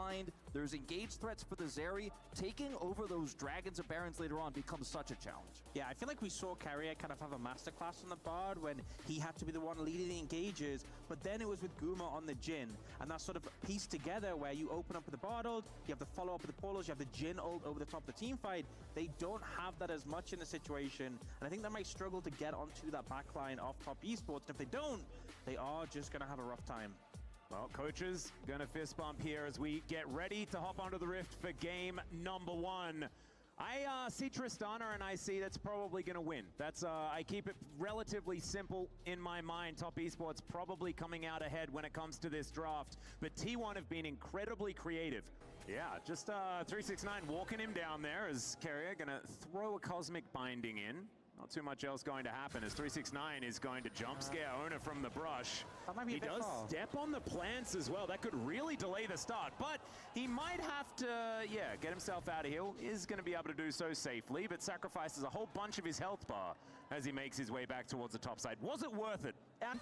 behind. There's engaged threats for the Zeri. Taking over those Dragons and Barons later on becomes such a challenge. Yeah, I feel like we saw Carrier kind of have a masterclass on the Bard when he had to be the one leading the engages, but then it was with Guma on the Jhin, and that sort of pieced together where you open up with the Bard ult, you have the follow-up with the Polos, you have the Jhin ult over the top of the team fight. They don't have that as much in the situation, and I think they might struggle to get onto that backline of top esports, and if they don't, they are just going to have a rough time. Well, coaches gonna fist bump here as we get ready to hop onto the Rift for game number 1. I see Tristana and I see that's probably gonna win. That's I keep it relatively simple in my mind. Top Esports probably coming out ahead when it comes to this draft, but T1 have been incredibly creative. Yeah, just 369 walking him down there as Carrier gonna throw a Cosmic Binding in. Not too much else going to happen as 369 is going to jump scare Owner from the brush. That might be he does step on the plants as well. That could really delay the start, but he might have to, yeah, get himself out of here. Is going to be able to do so safely, but sacrifices a whole bunch of his health bar as he makes his way back towards the top side. Was it worth it? And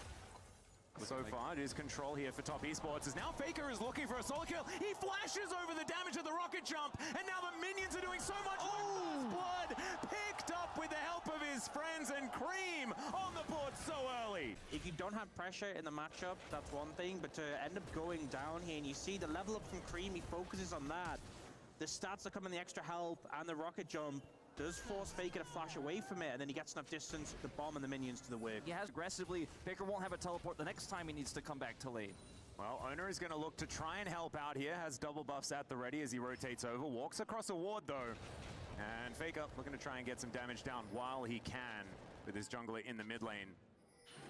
so far, it is control here for Top Esports, as now Faker is looking for a solo kill. He flashes over the damage of the rocket jump, and now the minions are doing so much work. Blood picked up with the help of his friends, and Cream on the board so early. If you don't have pressure in the matchup, that's one thing, but to end up going down here, and you see the level up from Cream, he focuses on that. The stats that come in the extra help and the rocket jump does force Faker to flash away from it, and then he gets enough distance, the bomb and the minions to the wave. He has aggressively. Faker won't have a teleport the next time he needs to come back to lane. Well, Owner is going to look to try and help out here, has double buffs at the ready as he rotates over, walks across a ward though. And Faker looking to try and get some damage down while he can with his jungler in the mid lane.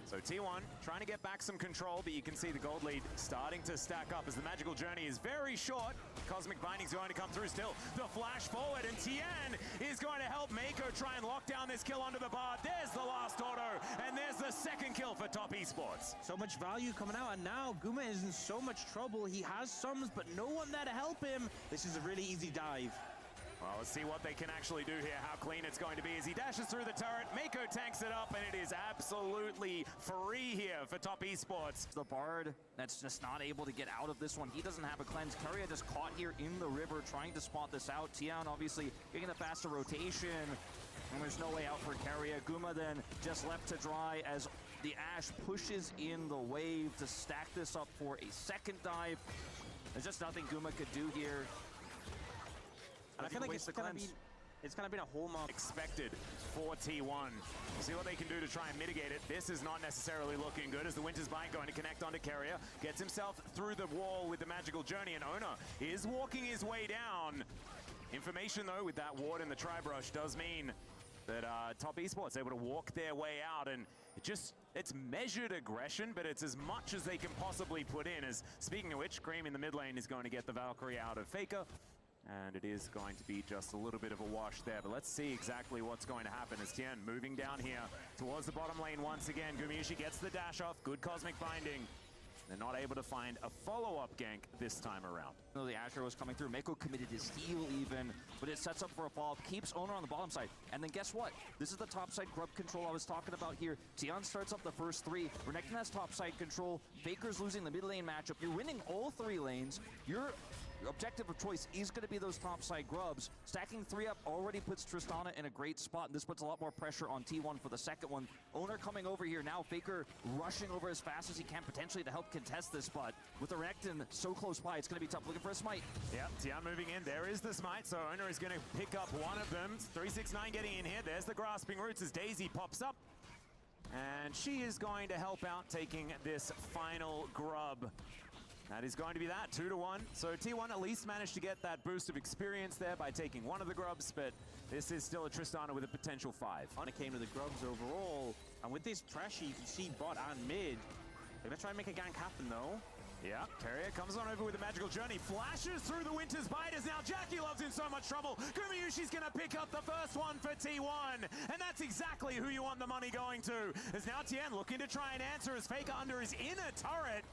So T1 trying to get back some control, but you can see the gold lead starting to stack up as the magical journey is very short. Cosmic Binding's going to come through still. The flash forward, and Tien is going to help Mako try and lock down this kill onto the bar. There's the last auto, and there's the second kill for Top Esports. So much value coming out, and now Guma is in so much trouble. He has sums, but no one there to help him. This is a really easy dive. Well, let's see what they can actually do here, how clean it's going to be as he dashes through the turret. Mako tanks it up, and it is absolutely free here for Top Esports. The Bard that's just not able to get out of this one. He doesn't have a cleanse. Carrier just caught here in the river trying to spot this out. Tian obviously getting the faster rotation, and there's no way out for Carrier. Guma then just left to dry as the Ashe pushes in the wave to stack this up for a second dive. There's just nothing Guma could do here. And I feel like it's kind of been a hallmark expected for T1. We'll see what they can do to try and mitigate it. This is not necessarily looking good as the Winter's Bind going to connect onto Carrier. Gets himself through the wall with the magical journey, and Owner is walking his way down. Information though with that ward and the Tri-Brush does mean that Top Esports able to walk their way out, and it's measured aggression, but it's as much as they can possibly put in. As speaking of which, Cream in the mid lane is going to get the Valkyrie out of Faker. And it is going to be just a little bit of a wash there, but let's see exactly what's going to happen as Tien moving down here towards the bottom lane once again. Gumayushi gets the dash off, good Cosmic Binding. They're not able to find a follow-up gank this time around. No, the Asher was coming through. Mako committed his heal even, but it sets up for a follow-up, keeps Owner on the bottom side. And then guess what? This is the top side grub control I was talking about here. Tian starts up the first three. Renekton has top side control. Faker's losing the mid lane matchup. You're winning all three lanes. Your objective of choice is going to be those top side grubs. Stacking 3 up already puts Tristana in a great spot, and this puts a lot more pressure on T1 for the second one. Owner coming over here now. Faker rushing over as fast as he can potentially to help contest this, but with the Renekton so close by, it's going to be tough. Looking for a smite. Yep, Tian moving in. There is the smite, so Owner is going to pick up one of them. 369 getting in here. There's the grasping roots as Daisy pops up. And she is going to help out taking this final grub. That is going to be that, 2-1. So T1 at least managed to get that boost of experience there by taking one of the grubs, but this is still a Tristana with a potential 5. When it came to the grubs overall, and with this pressure, you can see bot and mid. They're going to try and make a gank happen, though. Yeah, Carrier comes on over with the magical journey, flashes through the Winter's Bite as now Jackie Love's in so much trouble. Gumayushi's going to pick up the first one for T1, and that's exactly who you want the money going to. As now Tien looking to try and answer as Faker under his inner turret.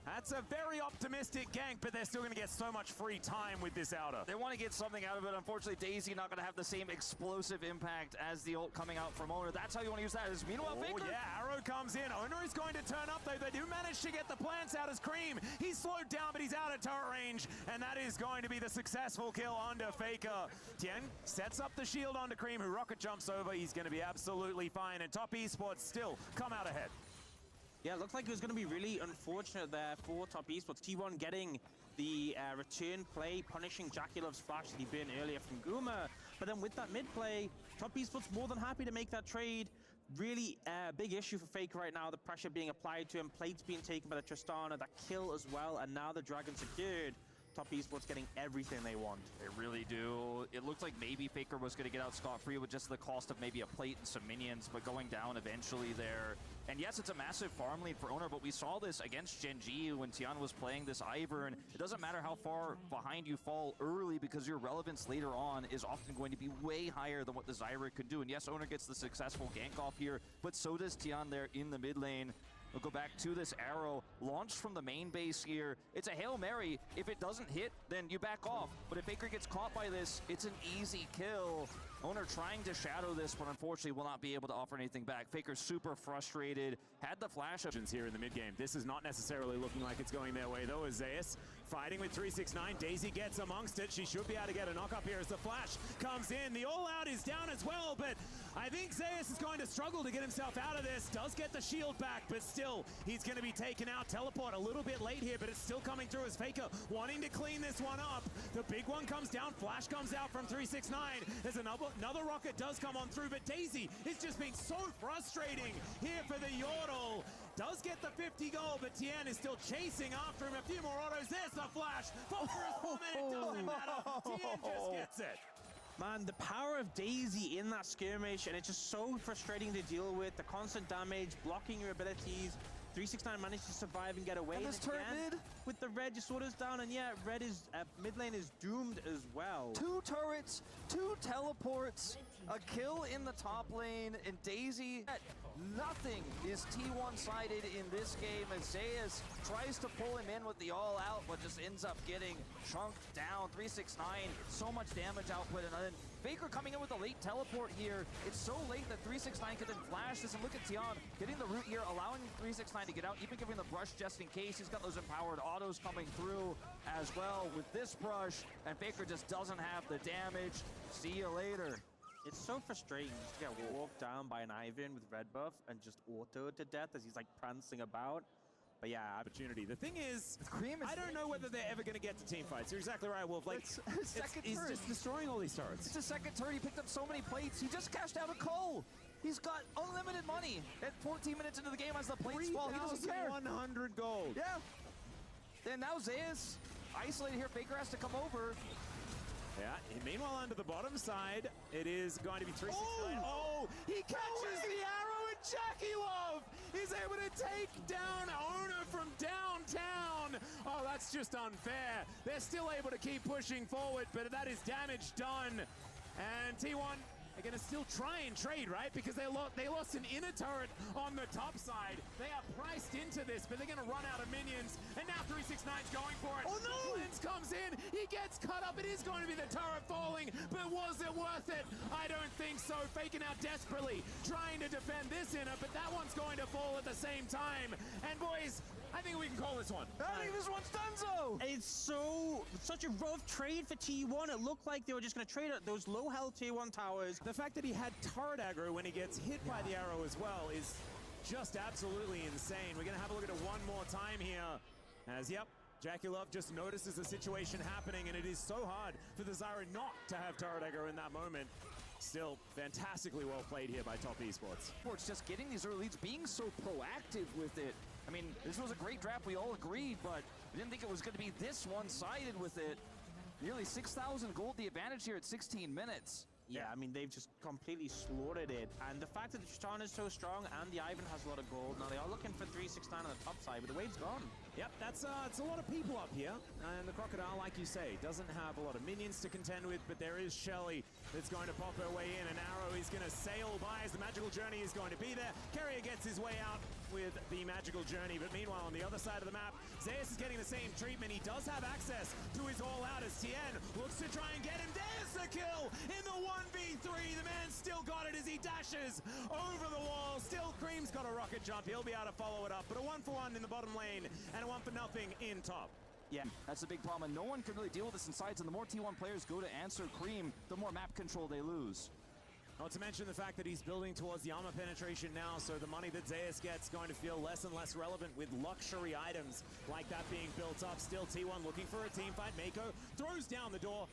That's a very optimistic gank, but they're still going to get so much free time with this outer. They want to get something out of it. Unfortunately, Daisy not going to have the same explosive impact as the ult coming out from Owner. That's how you want to use that. Meanwhile, Oh, Faker. yeah, arrow comes in. Owner is going to turn up, though. They do manage to get the plants out as Cream. He's slowed down, but he's out of turret range, and that is going to be the successful kill onto Faker. Tien sets up the shield onto Cream, who rocket jumps over. He's going to be absolutely fine, and Top Esports still come out ahead. Yeah, it looks like it was going to be really unfortunate there for Top Esports. T1 getting the return play, punishing Jaculov's flash that he burned earlier from Guma. But then with that mid play, Top Esports more than happy to make that trade. Really big issue for Faker right now, the pressure being applied to him, plates being taken by the Tristana, that kill as well, and now the Dragon secured. Top Esports getting everything they want. They really do. It looked like maybe Faker was going to get out scot-free with just the cost of maybe a plate and some minions, but going down eventually there. And yes, it's a massive farm lead for Owner, but we saw this against Genji when Tian was playing this Ivern. It doesn't matter how far behind you fall early because your relevance later on is often going to be way higher than what the Zyra could do. And yes, Owner gets the successful gank off here, but so does Tian there in the mid lane. We'll go back to this arrow, launched from the main base here. It's a Hail Mary. If it doesn't hit, then you back off. But if Faker gets caught by this, it's an easy kill. Owner trying to shadow this, but unfortunately will not be able to offer anything back. Faker's super frustrated, had the flash up. Here in the mid game. This is not necessarily looking like it's going their way, though, as Zeus fighting with 369. Daisy gets amongst it. She should be able to get a knock up here as the flash comes in. The all-out is down as well, but I think Zeus is going to struggle to get himself out of this. Does get the shield back, but still, he's going to be taken out. Teleport a little bit late here, but it's still coming through as Faker wanting to clean this one up. The big one comes down. Flash comes out from 369. There's another rocket does come on through, but Daisy is just being so frustrating here for the Yordle. Does get the 50 goal, but Tien is still chasing after him. A few more autos. There's the flash. Phosphorus bomb, and it doesn't matter. Tien just gets it. Man, the power of Daisy in that skirmish, and it's just so frustrating to deal with. The constant damage, blocking your abilities. 369 managed to survive and get away. And this turret mid? With the red, just orders down, and yeah, red is, mid lane is doomed as well. 2 turrets, 2 teleports, a kill in the top lane, and Daisy, nothing is T1 sided in this game as Zeus tries to pull him in with the all out, but just ends up getting chunked down. 369, so much damage output, and then Faker coming in with a late teleport here. It's so late that 369 could then flash this, and look at Tian getting the root here, allowing 369 to get out, even giving the brush just in case. He's got those empowered autos coming through as well with this brush, and Faker just doesn't have the damage. See you later. It's so frustrating just to get walked down by an Ivern with red buff and just autoed to death as he's like prancing about. But yeah, Opportunity. The thing is, Cream is I don't know whether they're ever going to get to team fights. You're exactly right, Wolf. Like, he's just destroying all these turrets. It's a second turret. He picked up so many plates. He just cashed out a coal. He's got unlimited money at 14 minutes into the game as the plates fall. He doesn't care. 100 gold. Yeah. And now Zeus isolated here. Faker has to come over. Yeah, and meanwhile, under the bottom side, it is going to be 369. Oh, he catches the arrow, and Jaculov is able to take down Owner from downtown. Oh, that's just unfair. They're still able to keep pushing forward, but that is damage done. And T1 are going to still try and trade, right? Because they lost an inner turret on the top side. They are priced into this, but they're going to run out of minions. And now 369's going for it. Oh, no! Lens comes in. He gets cut up. It is going to be the turret falling, but was it worth it? I don't think so. Faking out desperately, trying to defend this inner, but that one's going to fall at the same time. And boys, I think we can call this one. I think this one's donezo. It's such a rough trade for T1. It looked like they were just going to trade those low health Tier 1 towers. The fact that he had turret aggro when he gets hit by the arrow as well is just absolutely insane. We're going to have a look at it one more time here. As, yep, Jaculov just notices the situation happening, and it is so hard for the Zyra not to have turret aggro in that moment. Still, fantastically well played here by Top Esports. It's just getting these early leads, being so proactive with it. I mean, this was a great draft, we all agreed, but we didn't think it was going to be this one-sided with it. Nearly 6,000 gold, the advantage here at 16 minutes. Yeah, I mean, they've just completely slaughtered it. And the fact that the Tristana is so strong and the Ivern has a lot of gold, now they are looking for 369 on the top side, but the wave's gone. Yep, it's a lot of people up here. And the Crocodile, like you say, doesn't have a lot of minions to contend with, but there is Shelly that's going to pop her way in. An arrow is going to sail by as the magical journey is going to be there. Carrier gets his way out with the magical journey. But meanwhile, on the other side of the map, Zeus is getting the same treatment. He does have access to his all-out as T1 looks to try and get him. There's the kill in the 1v3. The man still got it as he dashes over the wall. Still, Cream's got a rocket jump. He'll be able to follow it up. But a 1-for-1 in the bottom lane and a 1-for-0 in top. Yeah, that's the big problem, and no one can really deal with this in sides, and the more T1 players go to answer Cream, the more map control they lose. Not to mention the fact that he's building towards the armor penetration now, so the money that Zeus gets going to feel less and less relevant with luxury items like that being built up. Still T1 looking for a team fight. Mako throws down the door,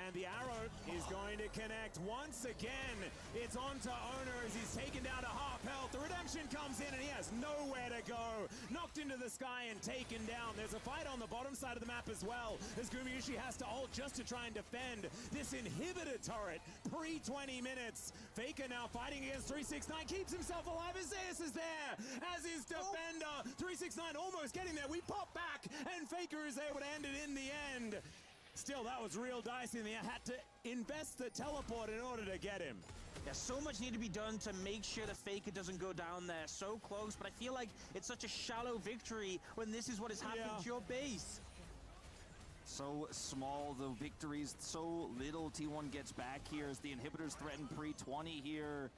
and the arrow is going to connect once again. It's on to Owner as he's taken down to half health. The redemption comes in and he has nowhere to go. Knocked into the sky and taken down. There's a fight on the bottom side of the map as well, as Gumayushi has to ult just to try and defend this inhibitor turret pre-20 minutes. Faker now fighting against 369, keeps himself alive as Zeus is there, as is defender. 369 almost getting there. We pop back and Faker is able to end it in the end. Still, that was real dicey, and they had to invest the teleport in order to get him. Yeah, so much need to be done to make sure the Faker doesn't go down there. So close, but I feel like it's such a shallow victory when this is what is happening to your base. So small, the victories, so little T1 gets back here as the inhibitors threaten pre-20 here.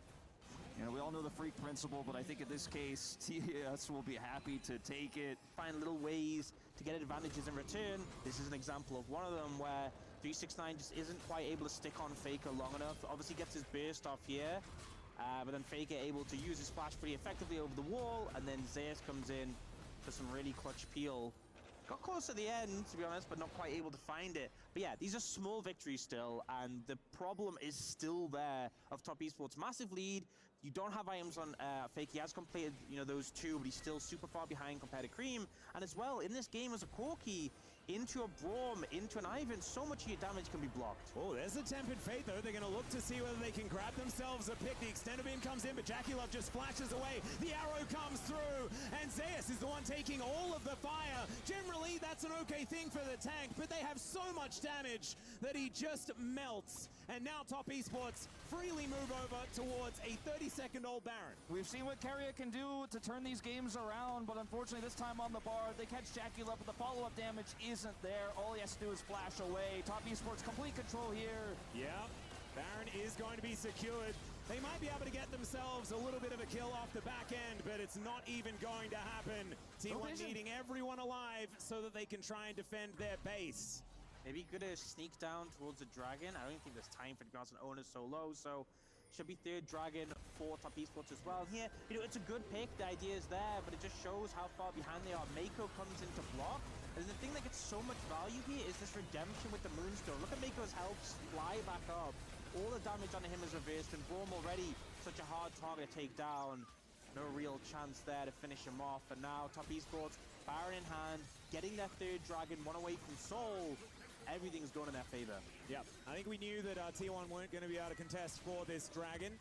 You know, we all know the freak principle, but I think in this case, TES will be happy to take it. Find little ways to get advantages in return. This is an example of one of them where 369 just isn't quite able to stick on Faker long enough. Obviously gets his burst off here, but then Faker able to use his flash pretty effectively over the wall, and then Zeus comes in for some really clutch peel. Got close at the end, to be honest, but not quite able to find it. But yeah, these are small victories still, and the problem is still there of Top Esports' massive lead. You don't have items on Fake. He has completed, you know, those two, but he's still super far behind compared to Cream. And as well, in this game as a Corki, into a Braum, into an Ivan, so much of your damage can be blocked. Oh, there's a Tempered Fate, though. They're going to look to see whether they can grab themselves a pick. The extended beam comes in, but Jackie Love just flashes away. The arrow comes through, and Zeus is the one taking all of the fire. Generally, that's an okay thing for the tank, but they have so much damage that he just melts. And now Top Esports freely move over towards a 32nd-old Baron. We've seen what Carrier can do to turn these games around, but unfortunately this time on the bar, they catch Jackie Love, but the follow-up damage isn't there. All he has to do is flash away. Top Esports complete control here. Yeah, Baron is going to be secured. They might be able to get themselves a little bit of a kill off the back end, but it's not even going to happen. T1 needing everyone alive so that they can try and defend their base. Maybe gonna sneak down towards the dragon. I don't think there's time for the Grounds and Owner so low, so should be third dragon for Top Esports as well. Here, you know, it's a good pick. The idea is there, but it just shows how far behind they are. Mako comes into block. And the thing that gets so much value here is this redemption with the Moonstone. Look at Mako's health fly back up. All the damage on him is reversed, and Braum already such a hard target to take down. No real chance there to finish him off. And now Top Esports, Baron in hand, getting their third dragon, one away from Soul. Everything's going in their favor. Yep, I think we knew that T1 weren't going to be able to contest for this dragon.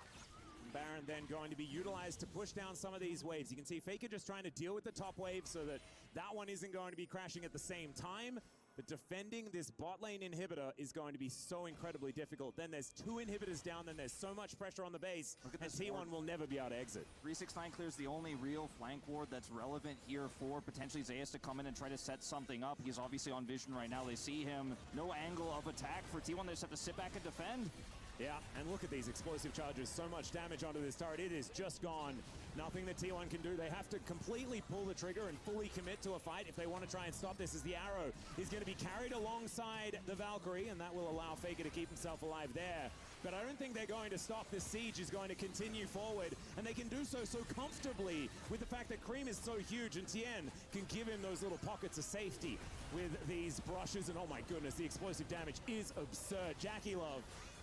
Baron then going to be utilized to push down some of these waves. You can see Faker just trying to deal with the top wave so that that one isn't going to be crashing at the same time. But defending this bot lane inhibitor is going to be so incredibly difficult. Then there's two inhibitors down, then there's so much pressure on the base, and T1 will never be able to exit. 369 clears the only real flank ward that's relevant here for potentially Zeus to come in and try to set something up. He's obviously on vision right now. They see him. No angle of attack for T1. They just have to sit back and defend. Yeah, and look at these explosive charges. So much damage onto this turret. It is just gone. Nothing that T1 can do. They have to completely pull the trigger and fully commit to a fight if they want to try and stop this, as the arrow is going to be carried alongside the Valkyrie, and that will allow Faker to keep himself alive there. But I don't think they're going to stop. This siege is going to continue forward, and they can do so comfortably with the fact that Cream is so huge, and T1 can give him those little pockets of safety with these brushes. And oh my goodness, the explosive damage is absurd. Jackie Love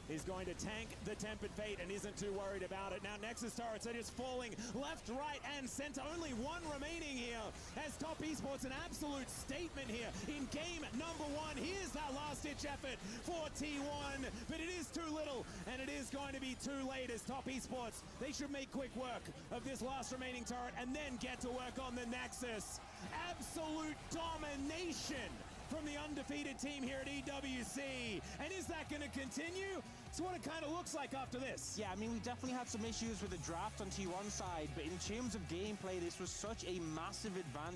is going to tank the Tempered Fate and isn't too worried about it. Now Nexus turrets are just falling left, right, and center. Only one remaining here as Top Esports, an absolute statement here in game number one. Here's that last-ditch effort for T1, but it is too little, and it is going to be too late as Top Esports, they should make quick work of this last remaining turret and then get to work on the Nexus. Absolute domination from the undefeated team here at EWC. And is that going to continue? It's what it kind of looks like after this. Yeah, I mean, we definitely had some issues with the draft on T1 side, but in terms of gameplay, this was such a massive advantage.